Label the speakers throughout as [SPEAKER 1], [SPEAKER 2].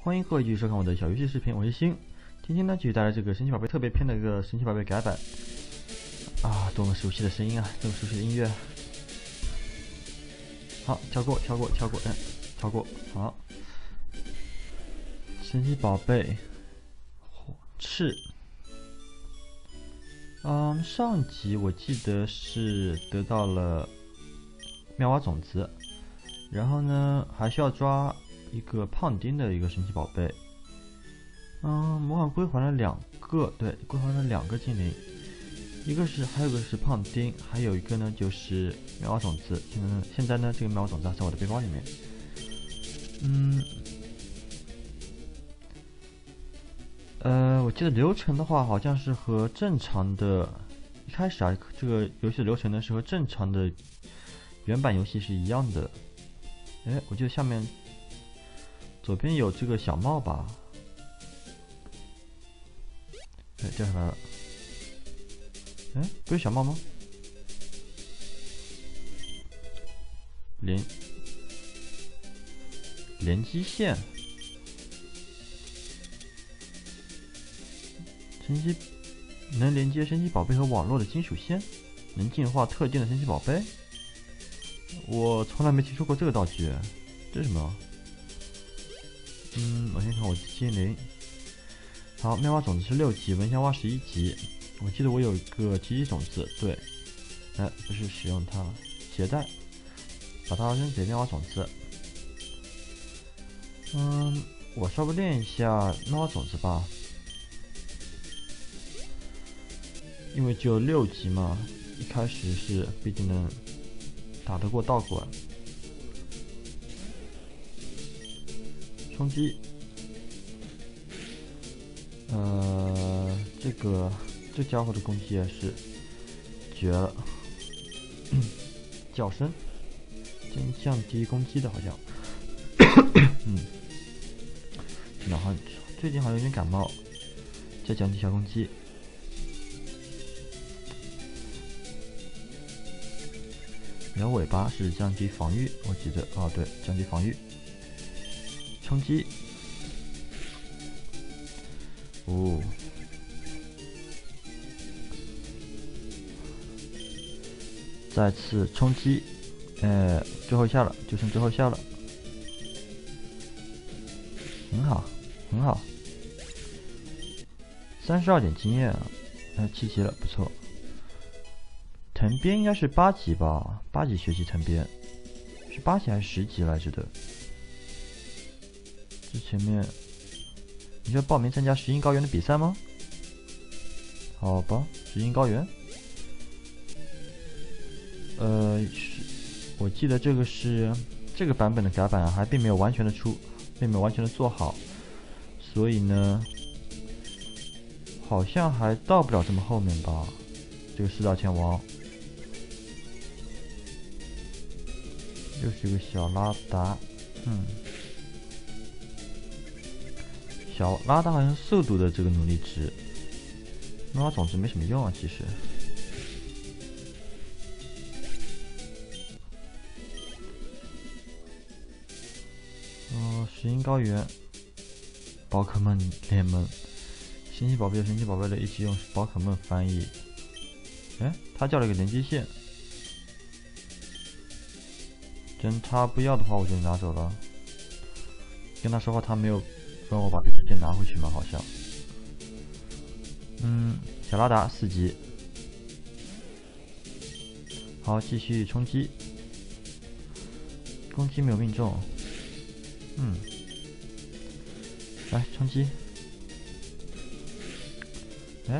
[SPEAKER 1] 欢迎各位继续收看我的小游戏视频，我是星。今天呢，继续带来这个神奇宝贝特别篇的一个神奇宝贝改版啊，多么熟悉的声音啊，多么熟悉的音乐。好，跳过，跳过，好。神奇宝贝火赤，上集我记得是得到了妙蛙种子，然后呢还需要抓一个胖丁的一个神奇宝贝。魔法归还了2个，对，归还了2个精灵，还有个是胖丁，还有一个呢就是妙蛙种子。现在呢这个妙蛙种子在我的背包里面。我记得流程的话，好像是和正常的，一开始这个游戏的流程呢是和正常的原版游戏是一样的。我记得下面左边有这个小帽吧？掉下来了。不是小帽吗？连基线。能连接神奇宝贝和网络的金属线，能进化特定的神奇宝贝。我从来没听说过这个道具，这是什么？我先看我的精灵。好，妙蛙种子是6级，蚊香蛙11级。我记得我有一个奇迹种子，对，就是使用它携带，把它扔给妙蛙种子。我稍微练一下妙蛙种子吧。因为只有6级嘛，一开始是毕竟能打得过道馆。冲击，这家伙的攻击也是绝了，叫声，真降低攻击的好像，最近好像有点感冒，再降低一下攻击。摇尾巴是降低防御，我记得对，降低防御。冲击，再次冲击，最后一下了，就剩最后一下了，很好，32点经验，7级了，不错。藤鞭应该是8级吧，8级学习藤鞭，是8级还是10级来着的？这前面，你要报名参加石英高原的比赛吗？好吧，石英高原。我记得这个版本的改版还并没有完全的做好，所以呢，好像还到不了这么后面吧。这个4大天王。又是一个小拉达，小拉达好像速度的这个努力值，妙蛙种子没什么用啊，其实。石英高原，宝可梦联盟，神奇宝贝的一起用宝可梦翻译。他叫了一个连接线。真他不要的话，我就拿走了。跟他说话，他没有让我把这个剑拿回去吗？好像。小拉达4级。好，继续冲击。攻击没有命中。来冲击。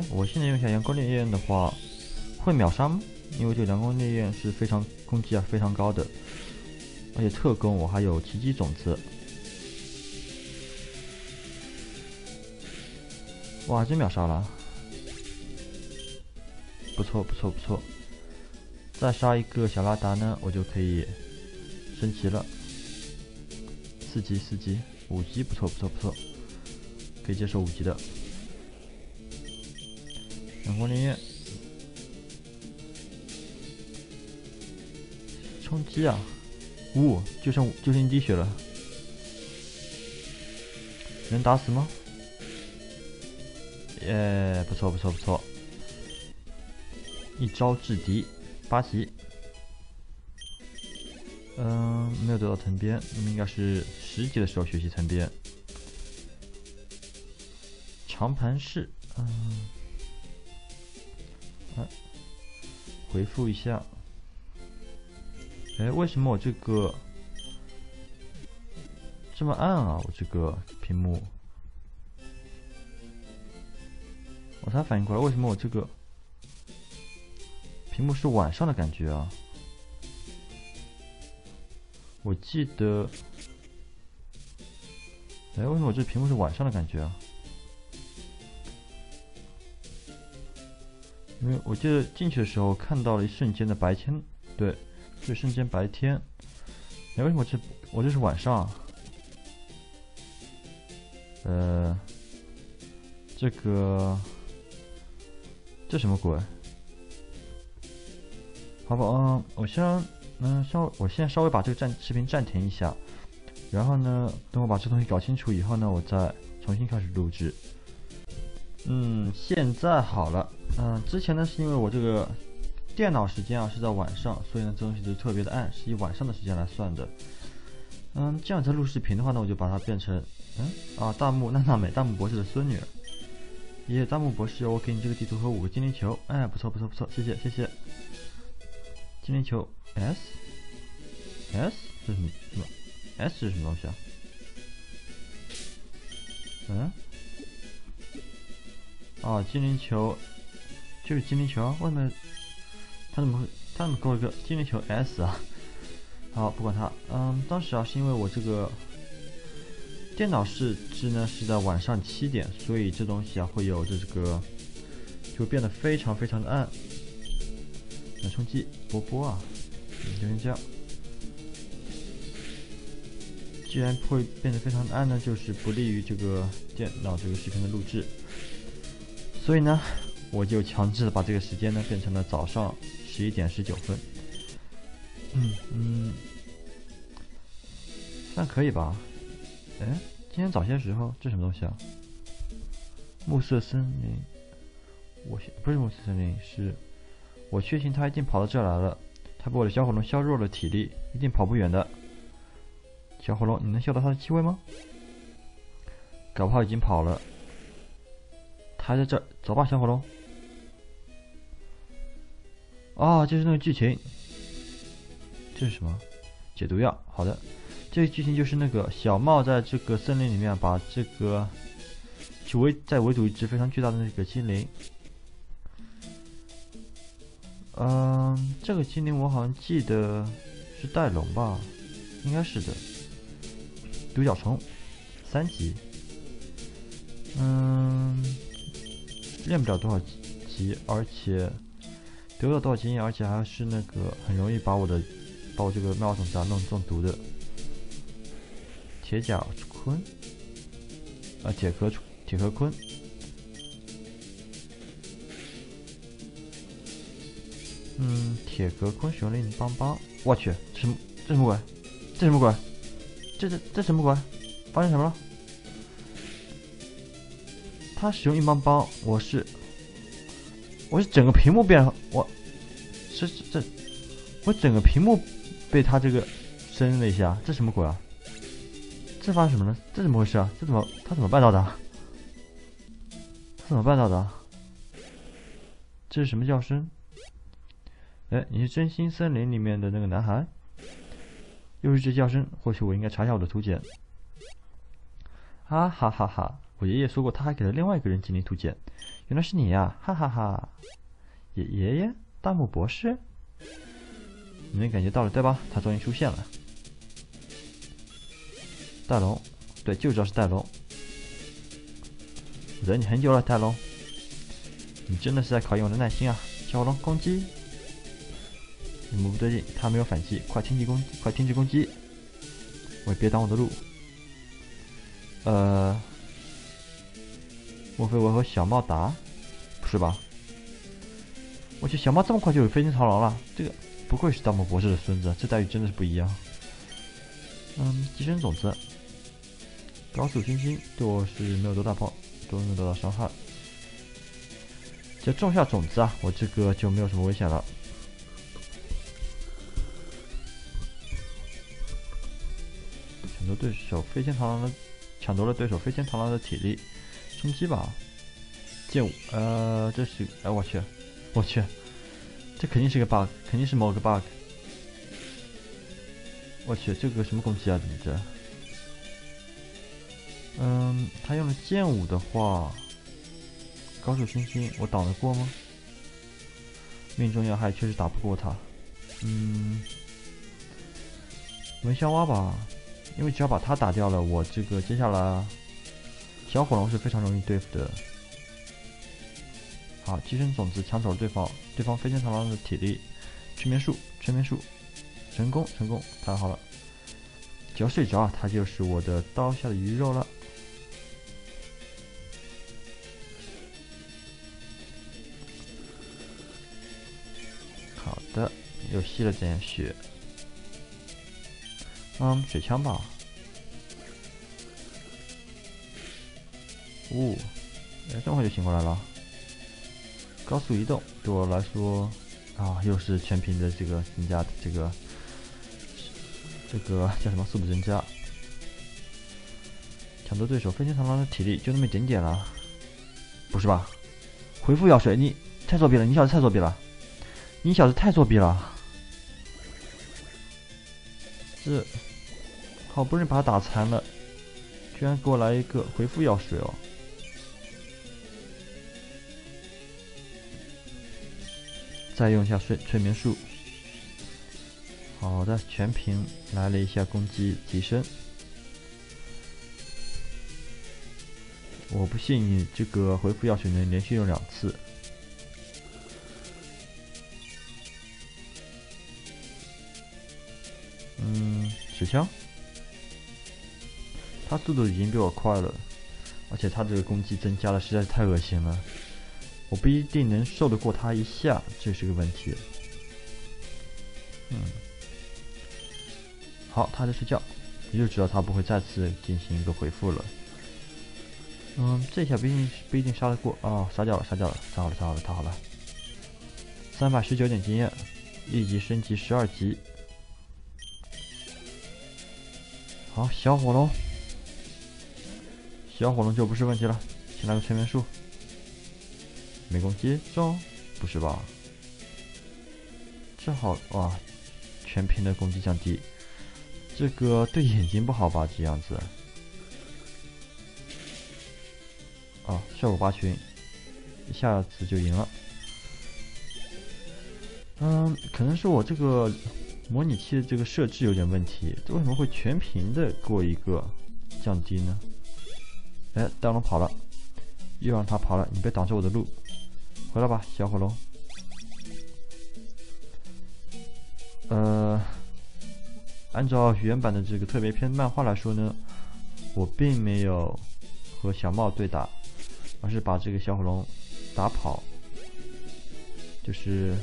[SPEAKER 1] 我现在用一下阳光烈焰的话，会秒杀吗？因为这阳光烈焰是攻击非常高的。而且特工我还有奇迹种子，哇，真秒杀了，不错。再杀一个小拉达呢，我就可以升级了。4级，5级，不错，可以接受5级的。阳光烈焰，冲击啊！就剩1滴血了。能打死吗？不错不错不错，一招制敌，8级。没有得到藤鞭，你们应该是10级的时候学习藤鞭。长盘式，回复一下。为什么我这个这么暗啊？我这个屏幕，我才反应过来，为什么我这个屏幕是晚上的感觉啊？我记得，为什么我这屏幕是晚上的感觉啊？因为我记得进去的时候看到了一瞬间的白天，对，这瞬间白天。为什么我这是晚上啊？这什么鬼？好吧，我现在稍微把这个视频暂停一下，然后呢，等我把这东西搞清楚以后呢，我再重新开始录制。现在好了。之前呢是因为我这个电脑时间啊是在晚上，所以呢这东西就特别的暗，是以晚上的时间来算的。这样在录视频的话呢，我就把它变成大木娜娜美大木博士的孙女儿。耶，大木博士，我给你这个地图和5个精灵球，不错不错不错，谢谢谢谢。精灵球 S 这是什么 S 是什么东西啊？精灵球就是精灵球，为什么他怎么给我一个精灵球 S 啊？好，不管它。当时是因为我这个电脑试制呢是在晚上7点，所以这东西会有这个就变得非常非常的暗。来冲击波啊，就先这样。既然会变得非常的暗呢，就是不利于这个电脑这个视频的录制，所以呢，我就强制的把这个时间呢变成了早上11点19分。算可以吧？今天早些时候，这什么东西啊？暮色森林，不是暮色森林，是我确信他一定跑到这来了。他被我的小火龙削弱了体力，一定跑不远的。小火龙，你能嗅到它的气味吗？搞不好已经跑了。他还在这儿，走吧，小火龙。就是那个剧情。这是什么？解毒药。好的，这个剧情就是那个小茂在这个森林里面把这个在围堵一只非常巨大的那个精灵。这个精灵我好像记得是带龙吧，应该是的。独角虫3级，练不了多少级，而且得不到多少经验，而且还是那个很容易把我这个妙种子弄中毒的。铁甲鲲，铁壳鲲。铁壳鲲使用令邦邦，我去，这什么鬼？这什么鬼？这什么鬼？发生什么了？他使用硬邦邦，我是整个屏幕变了，我整个屏幕被他这个升了一下，这什么鬼啊？这发生什么了？这怎么回事啊？他怎么办到的？这是什么叫声？你是真心森林里面的那个男孩？又是这叫声，或许我应该查一下我的图鉴。哈哈哈哈！我爷爷说过，他还给了另外一个人精灵图鉴。原来是你呀！哈哈哈！爷爷，大木博士，你能感觉到了对吧？他终于出现了。戴龙，对，就知道是戴龙。我等你很久了，戴龙。你真的是在考验我的耐心啊！小火龙攻击。有么不对劲，他没有反击，快停止攻击！喂，别挡我的路。莫非我和小茂打？不是吧？我去，小猫这么快就有飞天螳螂了，这个不愧是大魔博士的孙子，这待遇真的是不一样。寄生种子，高速星星对我是没有多大帮，都没有多大伤害。只要种下种子啊，我这个就没有什么危险了。抢夺对手飞天螳螂的，抢夺了对手飞天螳螂的体力，冲击吧。剑舞，这是，哎，我去，这肯定是个 bug， 肯定是某个 bug。我去，这个什么攻击啊？怎么着？他用了剑舞的话，高速星星我挡得过吗？命中要害确实打不过他。蚊香蛙吧，因为只要把他打掉了，我这个接下来小火龙是非常容易对付的。好，寄生种子抢走了对方飞天螳螂的体力，催眠术，成功，太好了！只要睡着啊，他就是我的刀下的鱼肉了。好的，又吸了点血。水枪吧。这么快就醒过来了。高速移动对我来说啊，又是全屏的这个增加的这个叫什么速度增加。抢夺对手飞天螳螂的体力就那么一点点了，不是吧？回复药水，你太作弊了，你小子太作弊了！这好不容易把他打残了，居然给我来一个回复药水哦！再用一下催眠术。好的，全屏来了一下攻击提升。我不信你这个回复药水能连续用2次。水枪，他速度已经比我快了，而且他这个攻击增加的实在是太恶心了。我不一定能受得过他一下，这是个问题。好，他在睡觉，你就知道他不会再次进行一个回复了。这下不一定杀得过啊！杀掉了，太好了！319点经验，立即升级12级。好，小火龙就不是问题了，先来个催眠术。没攻击中，不是吧？这好哇，全屏的攻击降低，这个对眼睛不好吧？这样子。效果8群，一下子就赢了。可能是我这个模拟器的这个设置有点问题，为什么会全屏的给我一个降低呢？大龙跑了，又让他跑了，你别挡着我的路，回来吧，小火龙。按照原版的这个特别篇漫画来说呢，我并没有和小茂对打，而是把这个小火龙打跑，就是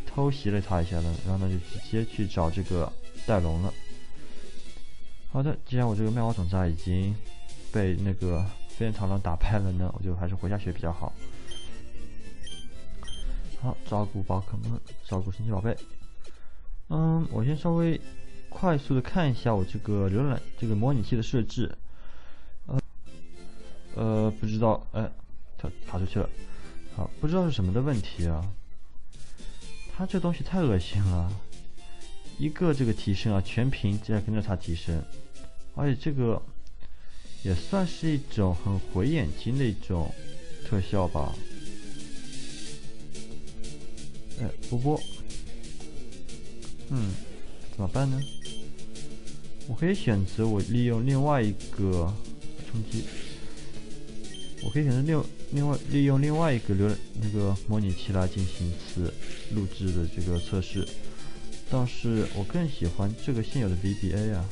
[SPEAKER 1] 偷袭了他一下了，然后呢就直接去找这个戴龙了。好的，既然我这个妙蛙种子已经被那个飞天螳螂打败了呢，我就还是回下血比较好。好，照顾宝可梦，照顾神奇宝贝。我先稍微快速的看一下我这个浏览这个模拟器的设置。不知道，它爬出去了。好，不知道是什么的问题啊。它这东西太恶心了，一个这个提升啊，全屏竟然跟着它提升，而且这个也算是一种很毁眼睛的一种特效吧。波，怎么办呢？我可以选择我利用另外一个冲击，我可以选择利用另外一个那个模拟器来进行一次录制的这个测试，但是我更喜欢这个现有的 VBA 啊。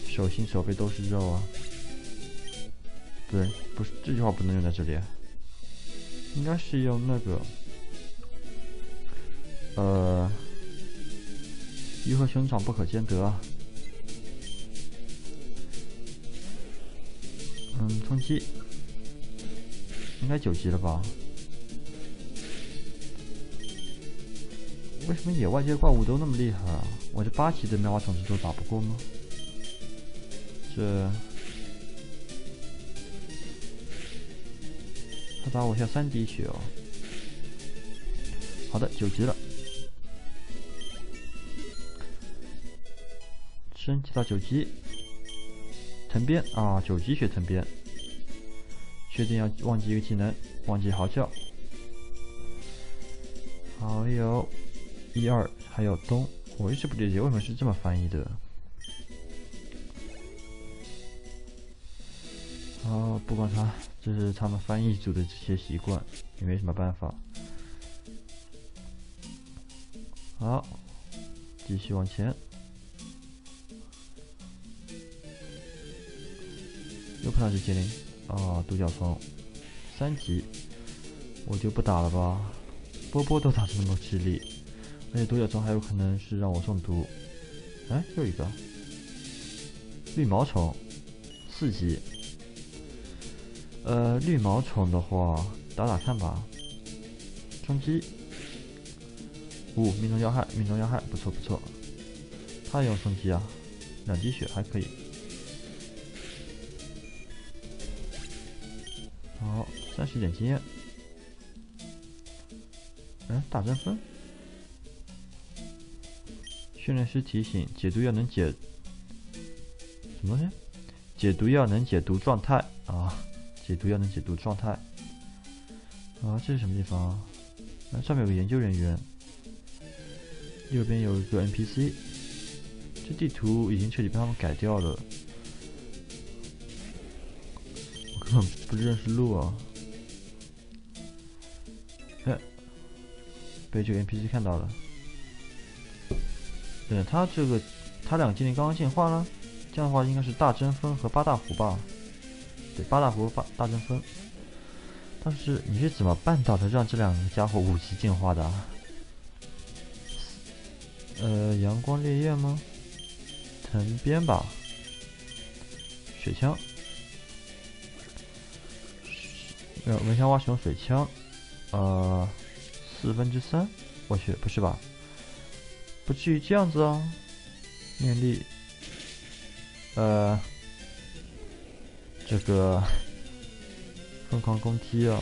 [SPEAKER 1] 手心手背都是肉啊。对，不是这句话不能用在这里，应该是用那个鱼和熊掌不可兼得啊。冲击，应该9级了吧？为什么野外这些怪物都那么厉害啊？我这8级的妙蛙种子都打不过吗？这他打我下3滴血哦。好的，9级了，升级到9级。藤鞭啊，9级血藤鞭。确定要忘记一个技能，忘记嚎叫。还有1、2，还有冬。我一直不理解为什么是这么翻译的。不管它，这是他们翻译组的这些习惯，也没什么办法。好，继续往前。又碰到这精灵啊，独角虫，3级，我就不打了吧。波波都打得那么吃力，而且独角虫还有可能是让我中毒。哎，又一个绿毛虫，4级。绿毛虫的话，打打看吧。冲击，5命中要害，命中要害，不错不错。他用冲击啊，2滴血还可以。好，30点经验。大针锋。训练师提醒：解毒药能解什么东西？解毒药能解毒状态啊！解毒药能解毒状态。啊，这是什么地方啊？上面有个研究人员，右边有一个 NPC。这地图已经彻底被他们改掉了。根本不认识路啊！被这个 NPC 看到了。对，他2个精灵刚刚进化了，这样的话应该是大针锋和八大湖吧？对，八大湖大针锋。但是你是怎么办到的，让这2个家伙5级进化的啊？阳光烈焰吗？藤鞭吧？水枪。蚊香蛙使用水枪3/4，我去，不是吧？不至于这样子啊！念力，这个疯狂攻击啊！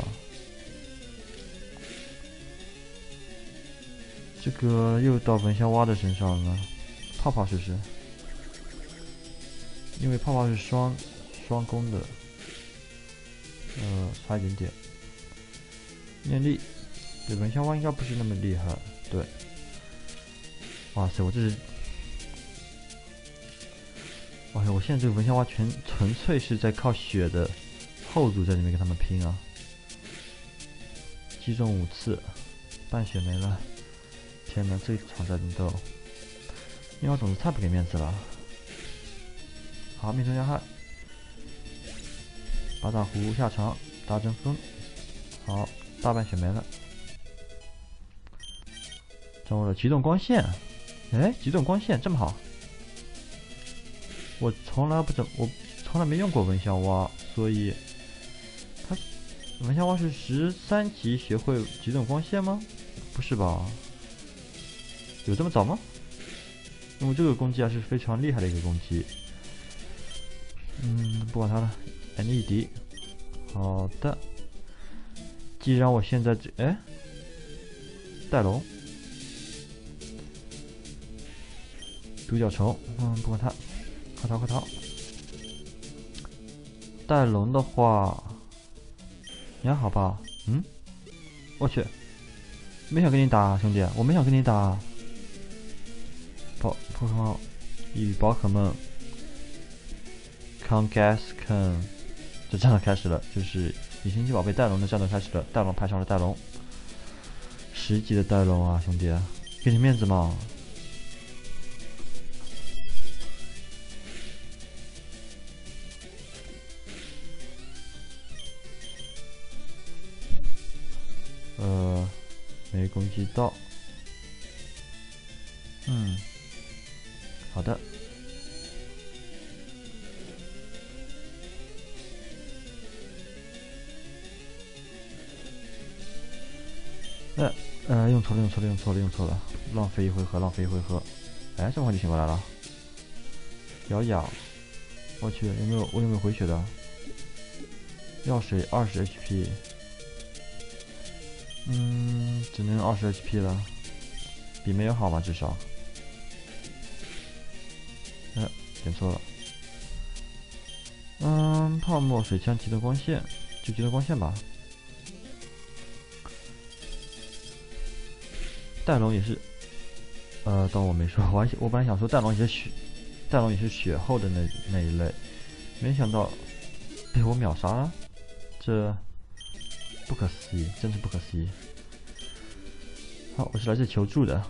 [SPEAKER 1] 这个又到蚊香蛙的身上了，泡泡试试，因为泡泡是双攻的。差一点点。念力，对，蚊香蛙应该不是那么厉害。对，哇塞，我这是，哇塞，我现在这个蚊香蛙纯粹是在靠血的后组在里面跟他们拼啊！击中5次，半血没了。天哪，这场战斗，妙蛙种子太不给面子了。好，命中要害。八大湖下场，大针锋，好，大半血没了。掌握了极动光线，哎，极动光线这么好，我从来没用过蚊香蛙，所以蚊香蛙是13级学会极动光线吗？不是吧？有这么早吗？因为这个攻击还是非常厉害的一个攻击。不管它了。逆敌，好的。既然我现在带龙，独角虫，不管它，快逃！带龙的话，你还好吧？我去，没想跟你打，兄弟，我没想跟你打。与宝可梦Kangaskhan。这战斗开始了，就是与神奇宝贝戴龙的战斗开始了。戴龙派上了戴龙，10级的戴龙啊，兄弟，给你面子嘛！没攻击到。好的。用错了，浪费一回合。哎，这么快就醒过来了。咬咬，我去，我有没有回血的？药水20 HP，只能20 HP 了，比没有好嘛，至少。点错了。泡沫水枪极端光线，就极端光线吧。戴龙也是，当我没说，我本来想说戴龙也是血厚的那一类，没想到被我秒杀了，这不可思议，真是不可思议。好，我是来自求助的。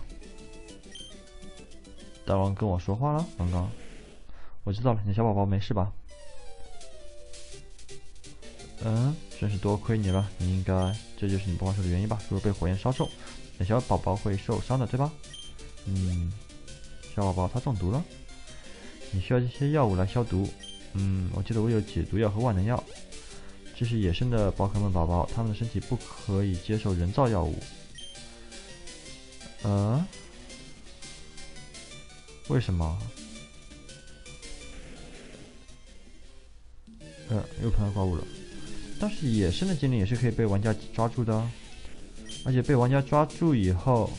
[SPEAKER 1] 大王跟我说话了，刚刚我知道了，你小宝宝没事吧？真是多亏你了，这就是你不还手的原因吧？如果被火焰烧中，那小宝宝会受伤的，对吧？小宝宝他中毒了，你需要这些药物来消毒。我记得我有解毒药和万能药。这是野生的宝可梦宝宝，他们的身体不可以接受人造药物。为什么？又碰到怪物了。但是野生的精灵也是可以被玩家抓住的，而且被玩家抓住以后，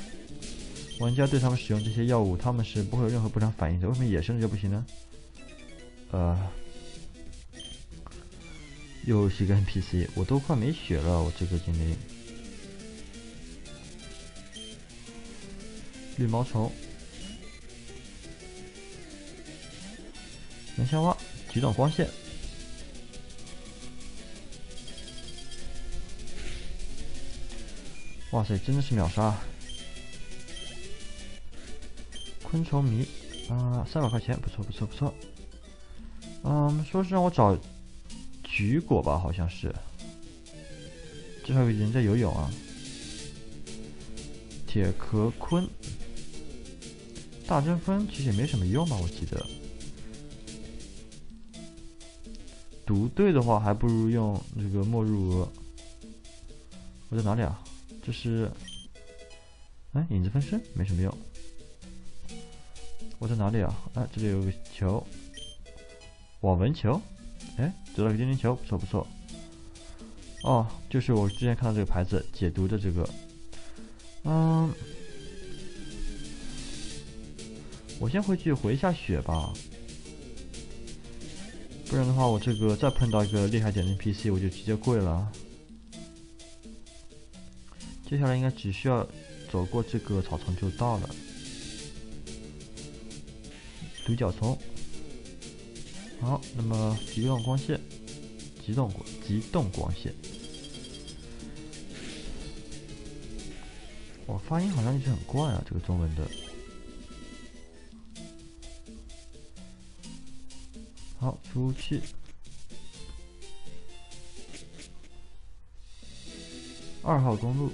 [SPEAKER 1] 玩家对他们使用这些药物，他们是不会有任何不良反应的。为什么野生的就不行呢？又是一个 NPC， 我都快没血了，我这个精灵。绿毛虫，冷笑蛙，极短光线。哇塞，真的是秒杀！昆虫迷，300块钱，不错。说是让我找菊果吧，好像是。这还有人在游泳啊。铁壳鲲，大针锋其实也没什么用吧，我记得。毒对的话，还不如用这个没入蛾。我在哪里啊？这是，影子分身没什么用。我在哪里啊？这里有个球，网纹球。得到个精灵球，不错。哦，就是我之前看到这个牌子解毒的这个。我先回去回一下血吧，不然的话我这个再碰到一个厉害点的 NPC 我就直接跪了。接下来应该只需要走过这个草丛就到了。独角虫，好，那么极动光线，极动光线。我发音好像一直很怪啊，这个中文的。好，出去。2号公路。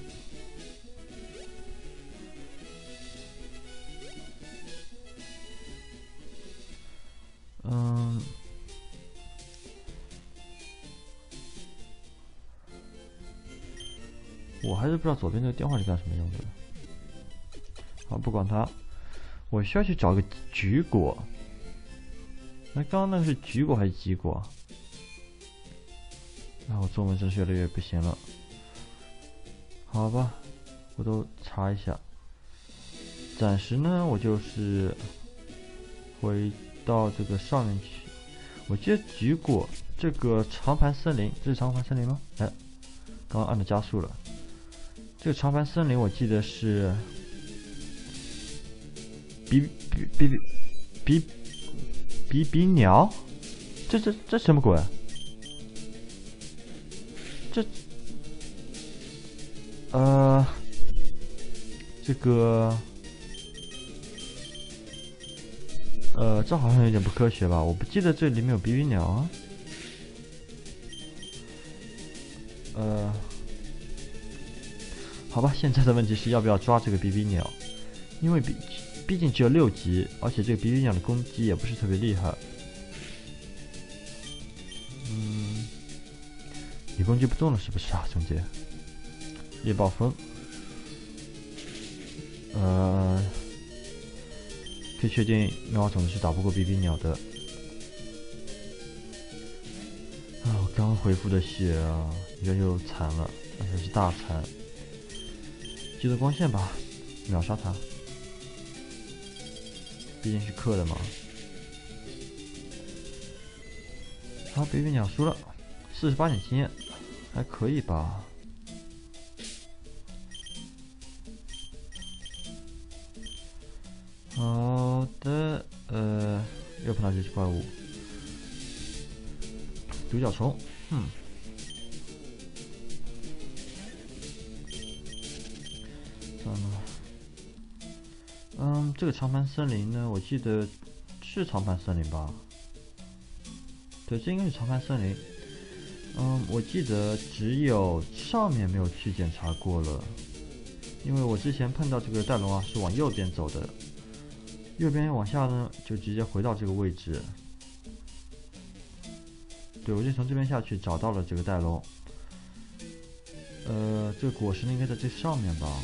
[SPEAKER 1] 我还是不知道左边这个电话是干什么用的。好，不管它，我需要去找个菊果。刚刚那个是菊果还是棘果？我中文真是越来越不行了。好吧，我都查一下。暂时呢，我就是回到这个上面去。我记得菊果这个长盘森林，这是长盘森林吗？刚刚按了加速了。这个长盘森林我记得是比鸟，这什么鬼？这个这好像有点不科学吧？我不记得这里面有比鸟啊。好吧，现在的问题是要不要抓这个比鸟，因为毕竟只有6级，而且这个比比鸟的攻击也不是特别厉害。你攻击不动了是不是啊，兄弟？夜暴风，可以确定妙蛙种子是打不过比比鸟的。我刚恢复的血啊，又残了，而且是大残。记得光线吧，秒杀他，毕竟是氪的嘛。好，比比鸟输了，48点经验，还可以吧。好的，又碰到这只怪物，独角虫，算了。这个长盘森林呢，我记得是长盘森林吧？对，这应该是长盘森林。我记得只有上面没有去检查过了，因为我之前碰到这个戴龙啊，是往右边走的，右边往下呢，就直接回到这个位置。对，我就从这边下去找到了这个戴龙。这个果实呢应该在这上面吧？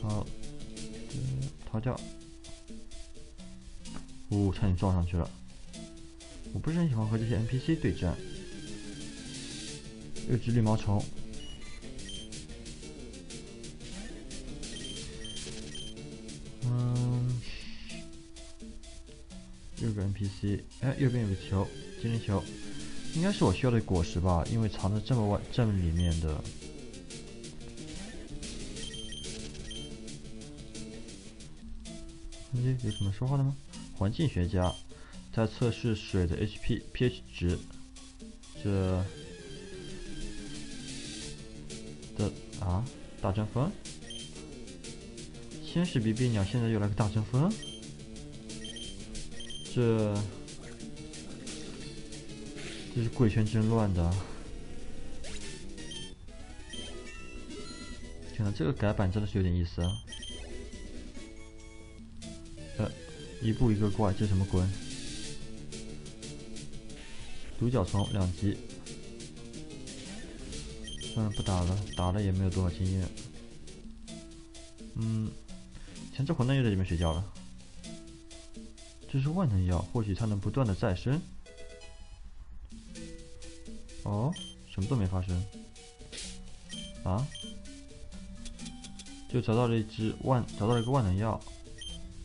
[SPEAKER 1] 好，逃掉。差点撞上去了。我不是很喜欢和这些 NPC 对战。又只绿毛虫。6个 NPC， 右边有个球，精灵球，应该是我需要的果实吧，因为藏在这么里面的。有什么说话的吗？环境学家在测试水的 pH 值，这的大阵风，先是比比鸟，现在又来个大阵风，这是贵圈真乱的。天哪，这个改版真的是有点意思啊！一步一个怪，这什么鬼？独角虫2级，算了，不打了，打了也没有多少经验。前置混蛋又在这边睡觉了。这是万能药，或许它能不断的再生。什么都没发生。就找到了一个万能药，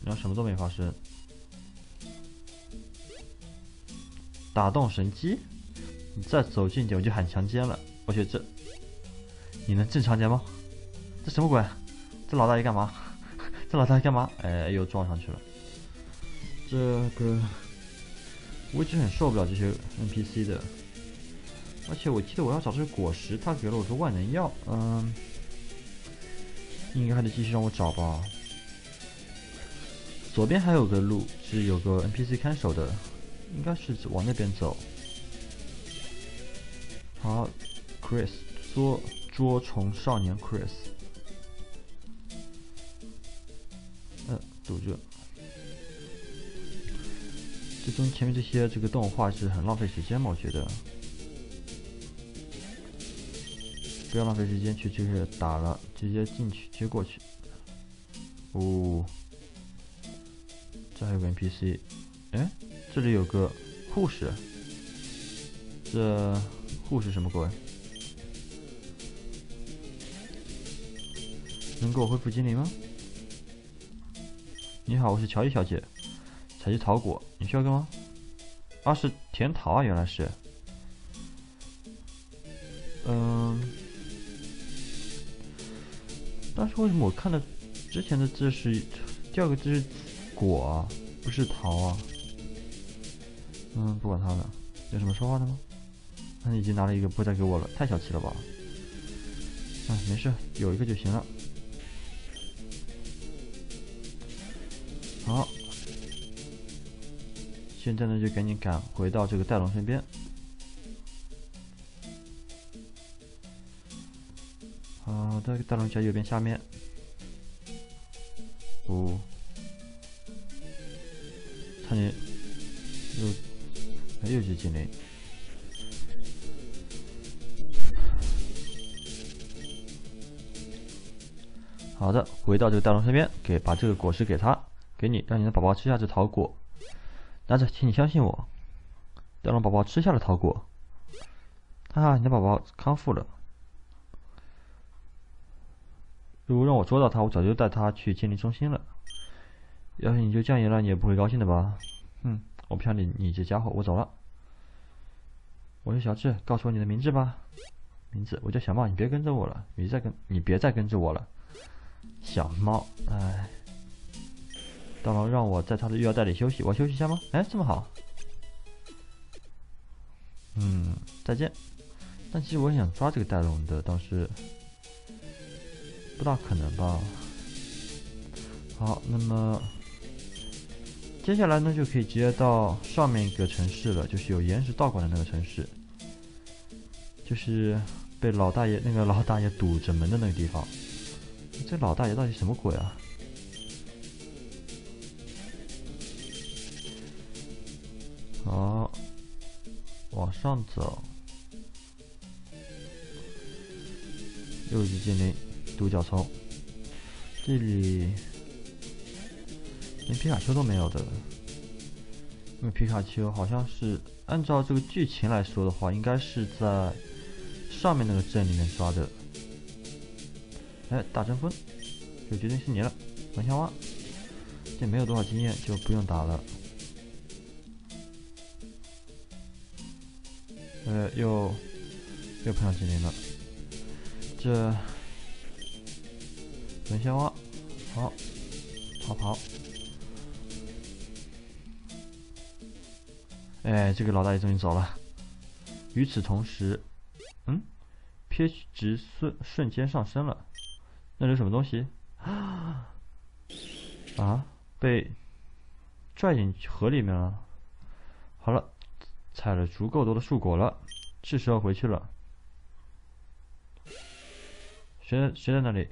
[SPEAKER 1] 然后什么都没发生。打动神机，你再走近点我就喊强奸了。我觉得你能正常点吗？这什么鬼？这老大爷干嘛？这老大爷干嘛？又撞上去了。这个我一直很受不了这些 NPC 的，而且我记得我要找这个果实，他给了我个万能药，应该还得继续让我找吧。左边还有个路是有个 NPC 看守的，应该是往那边走。好 ，Chris 捉虫少年 Chris， 堵住。前面这个动画是很浪费时间嘛，我觉得。不要浪费时间去这个打了，直接进去接过去。这还有个 NPC， 这里有个护士，这护士什么鬼？能给我恢复精灵吗？你好，我是乔伊小姐，采集桃果，你需要干嘛？是甜桃啊，原来是。但是为什么我看的之前的字是第二个字是果啊，不是桃啊？不管他了。有什么说话的吗？你已经拿了一个，不再给我了，太小气了吧？没事，有一个就行了。好，现在呢就赶紧赶回到这个戴龙身边。的，大龙在右边下面。哦，差点又是精灵。好的，回到这个大龙身边，把这个果实给他，给你，让你的宝宝吃下这桃果。拿着，请你相信我。大龙宝宝吃下了桃果，哈哈，你的宝宝康复了。如果让我捉到他，我早就带他去精灵中心了。要是你就这样赢了，你也不会高兴的吧？我不想理你这家伙，我走了。我是小智，告诉我你的名字吧。名字，我叫小茂，你别跟着我了，你别再跟着我了。小猫，哎，大龙让我在他的育儿袋里休息，我休息一下吗？哎，这么好。再见。但其实我很想抓这个戴龙的，但是不大可能吧。好，那么接下来呢，就可以直接到上面一个城市了，就是有岩石道馆的那个城市，就是被那个老大爷堵着门的那个地方。这老大爷到底什么鬼啊？好，往上走，又一只精灵，独角虫。这里连皮卡丘都没有的，因为皮卡丘好像是按照这个剧情来说的话，应该是在上面那个镇里面抓的。哎，大争锋，就决定是你了，蚊香蛙。这没有多少经验，就不用打了。又碰上精灵了。这蚊香蛙，好，跑。哎，这个老大爷终于走了。与此同时，pH 值瞬间上升了。那里有什么东西？啊，被拽进河里面了。好了，采了足够多的树果了，是时候回去了。谁在那里？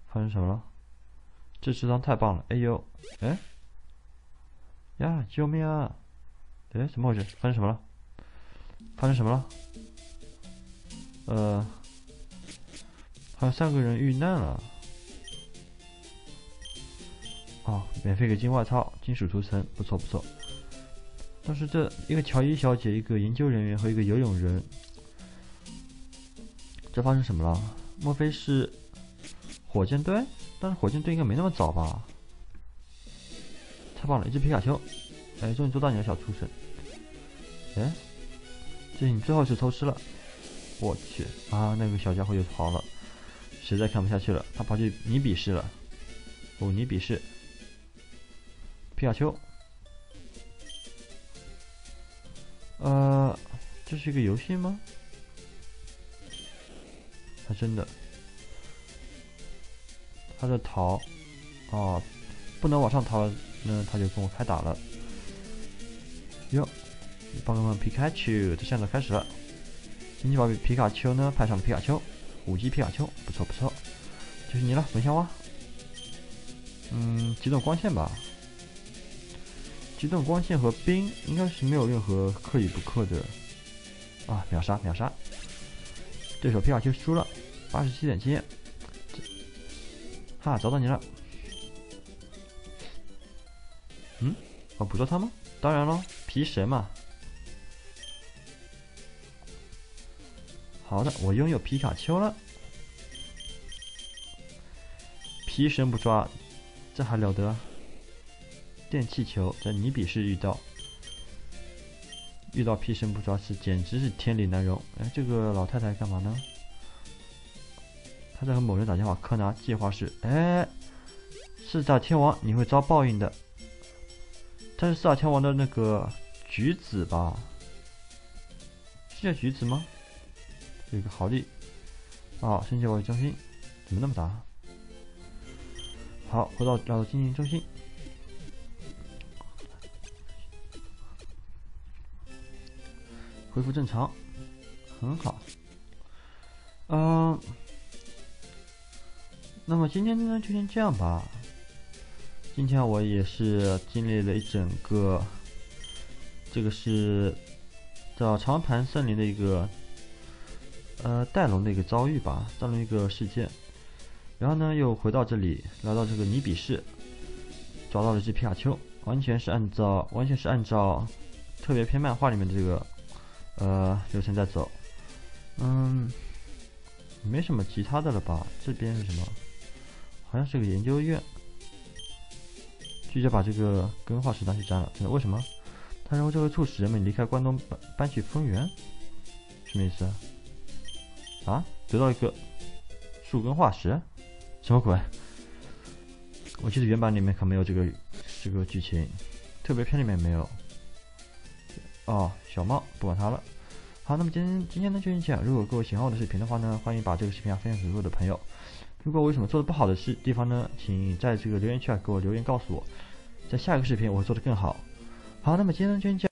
[SPEAKER 1] 发生什么了？这池塘太棒了！哎呦，哎呀，救命啊！哎，怎么回事？发生什么了？好像3个人遇难了。哦，免费给金外套，金属涂层，不错。但是这一个乔伊小姐，一个营救人员和一个游泳人，这发生什么了？莫非是火箭队？但是火箭队应该没那么早吧？太棒了，一只皮卡丘！哎，终于捉到你了，小畜生！哎，这是你最后一次偷吃了。我去啊！那个小家伙又跑了，实在看不下去了，他跑去泥比试了。泥比试，皮卡丘。这是一个游戏吗？还真的。他在逃，不能往上逃，那他就跟我开打了。哟，宝可梦皮卡丘的向导开始了。神奇宝贝皮卡丘呢，派上了皮卡丘，5级皮卡丘，不错，就是你了，蚊香蛙。机动光线吧。机动光线和冰应该是没有任何可以不克的。秒杀！对手皮卡丘输了，87点经验。找到你了。我捕捉他吗？当然咯，皮神嘛。好的，我拥有皮卡丘了。皮神不抓，这还了得？电气球在泥比试遇到皮神不抓简直是天理难容。哎，这个老太太干嘛呢？她在和某人打电话。柯南计划是，四大天王，你会遭报应的。他是四大天王的那个橘子吧？是叫橘子吗？有一个豪利。神奇宝贝中心怎么那么大？好，回到精灵中心。恢复正常，很好。嗯，那么今天呢就先这样吧。今天我也是经历了一整个，这个是叫长盘森林的一个带龙的一个遭遇吧，带龙一个事件。然后呢又回到这里，来到这个尼比市，找到了只皮卡丘，完全是按照特别篇漫画里面的这个流程在走。没什么其他的了吧？这边是什么？好像是个研究院。拒绝把这个根化石拿去摘了，为什么？他认为这会促使人们离开关东搬去丰原，什么意思啊？得到一个树根化石，什么鬼？我记得原版里面可没有这个剧情，特别篇里面没有。哦，小帽不管它了。好，那么今天呢就先这样。如果各位喜欢我的视频的话呢，欢迎把这个视频分享给所有的朋友。如果我有什么做的不好的地方呢，请在这个留言区给我留言告诉我，在下一个视频我会做得更好。好，那么今天呢就先这样。